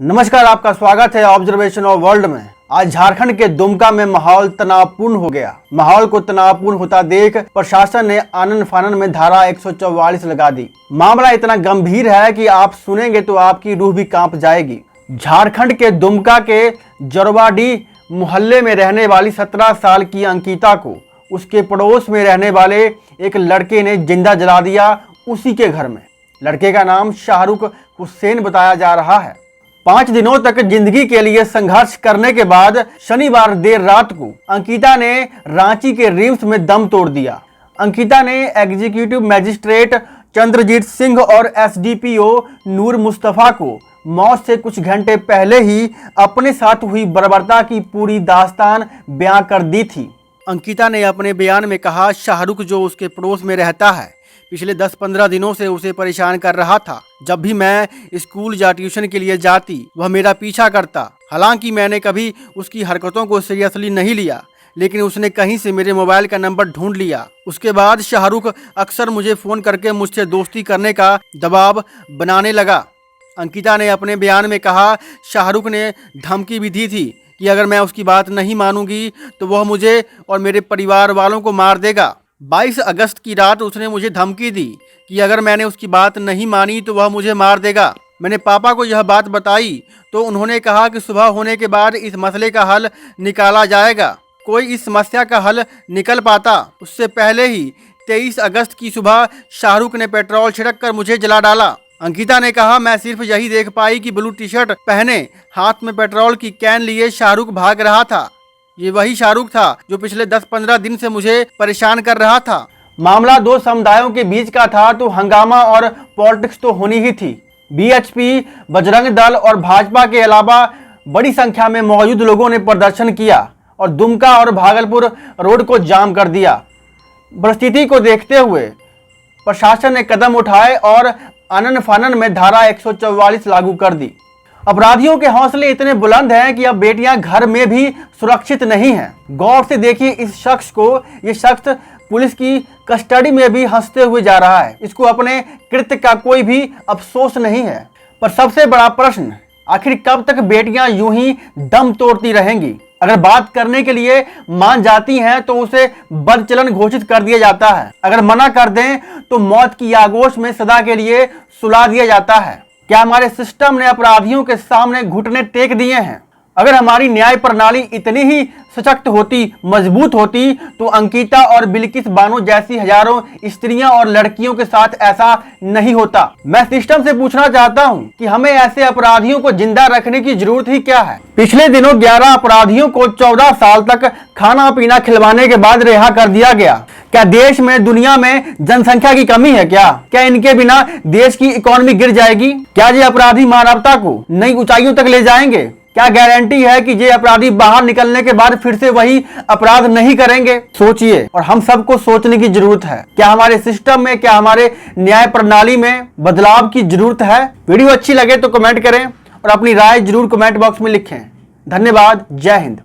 नमस्कार, आपका स्वागत है ऑब्जर्वेशन ऑफ वर्ल्ड में। आज झारखंड के दुमका में माहौल तनावपूर्ण हो गया। माहौल को तनावपूर्ण होता देख प्रशासन ने आनन फानन में धारा 144 लगा दी। मामला इतना गंभीर है कि आप सुनेंगे तो आपकी रूह भी कांप जाएगी। झारखंड के दुमका के जरवाडी मोहल्ले में रहने वाली 17 साल की अंकिता को उसके पड़ोस में रहने वाले एक लड़के ने जिंदा जला दिया, उसी के घर में। लड़के का नाम शाहरुख हुसैन बताया जा रहा है। 5 दिनों तक जिंदगी के लिए संघर्ष करने के बाद शनिवार देर रात को अंकिता ने रांची के रिम्स में दम तोड़ दिया। अंकिता ने एग्जीक्यूटिव मैजिस्ट्रेट चंद्रजीत सिंह और एसडीपीओ नूर मुस्तफा को मौत से कुछ घंटे पहले ही अपने साथ हुई बर्बरता की पूरी दास्तान बयां कर दी थी। अंकिता ने अपने बयान में कहा, शाहरुख जो उसके पड़ोस में रहता है, पिछले 10-15 दिनों से उसे परेशान कर रहा था। जब भी मैं स्कूल या ट्यूशन के लिए जाती वह मेरा पीछा करता। हालांकि मैंने कभी उसकी हरकतों को सीरियसली नहीं लिया, लेकिन उसने कहीं से मेरे मोबाइल का नंबर ढूंढ लिया। उसके बाद शाहरुख अक्सर मुझे फ़ोन करके मुझसे दोस्ती करने का दबाव बनाने लगा। अंकिता ने अपने बयान में कहा, शाहरुख ने धमकी भी दी थी कि अगर मैं उसकी बात नहीं मानूंगी तो वह मुझे और मेरे परिवार वालों को मार देगा। 22 अगस्त की रात उसने मुझे धमकी दी कि अगर मैंने उसकी बात नहीं मानी तो वह मुझे मार देगा। मैंने पापा को यह बात बताई तो उन्होंने कहा कि सुबह होने के बाद इस मसले का हल निकाला जाएगा। कोई इस समस्या का हल निकल पाता उससे पहले ही 23 अगस्त की सुबह शाहरुख ने पेट्रोल छिड़क कर मुझे जला डाला। अंकिता ने कहा, मैं सिर्फ यही देख पाई कि ब्लू टी शर्ट पहने हाथ में पेट्रोल की कैन लिए शाहरुख भाग रहा था। ये वही शाहरुख था जो पिछले 10-15 दिन से मुझे परेशान कर रहा था। मामला 2 समुदायों के बीच का था तो हंगामा और पॉलिटिक्स तो होनी ही थी। बीएचपी, बजरंग दल और भाजपा के अलावा बड़ी संख्या में मौजूद लोगों ने प्रदर्शन किया और दुमका और भागलपुर रोड को जाम कर दिया। परिस्थिति को देखते हुए प्रशासन ने कदम उठाए और आनन फानन में धारा 144 लागू कर दी। अपराधियों के हौसले इतने बुलंद हैं कि अब बेटियां घर में भी सुरक्षित नहीं हैं। गौर से देखिए इस शख्स को। ये शख्स पुलिस की कस्टडी में भी हंसते हुए जा रहा है। इसको अपने कृत्य का कोई भी अफसोस नहीं है। पर सबसे बड़ा प्रश्न, आखिर कब तक बेटियां यूं ही दम तोड़ती रहेंगी? अगर बात करने के लिए मान जाती हैं तो उसे बदचलन घोषित कर दिया जाता है। अगर मना कर दें तो मौत की आगोश में सदा के लिए सुला दिया जाता है। क्या हमारे सिस्टम ने अपराधियों के सामने घुटने टेक दिए हैं? अगर हमारी न्याय प्रणाली इतनी ही सशक्त होती, मजबूत होती तो अंकिता और बिल्किस बानो जैसी हजारों स्त्रियां और लड़कियों के साथ ऐसा नहीं होता। मैं सिस्टम से पूछना चाहता हूं कि हमें ऐसे अपराधियों को जिंदा रखने की जरूरत ही क्या है? पिछले दिनों 11 अपराधियों को 14 साल तक खाना पीना खिलवाने के बाद रिहा कर दिया गया। क्या देश में, दुनिया में जनसंख्या की कमी है क्या? क्या इनके बिना देश की इकोनॉमी गिर जाएगी? क्या ये अपराधी मानवता को नई ऊंचाइयों तक ले जाएंगे? क्या गारंटी है कि ये अपराधी बाहर निकलने के बाद फिर से वही अपराध नहीं करेंगे? सोचिए, और हम सबको सोचने की जरूरत है। क्या हमारे सिस्टम में, क्या हमारे न्याय प्रणाली में बदलाव की जरूरत है? वीडियो अच्छी लगे तो कमेंट करें और अपनी राय जरूर कमेंट बॉक्स में लिखें। धन्यवाद। जय हिंद।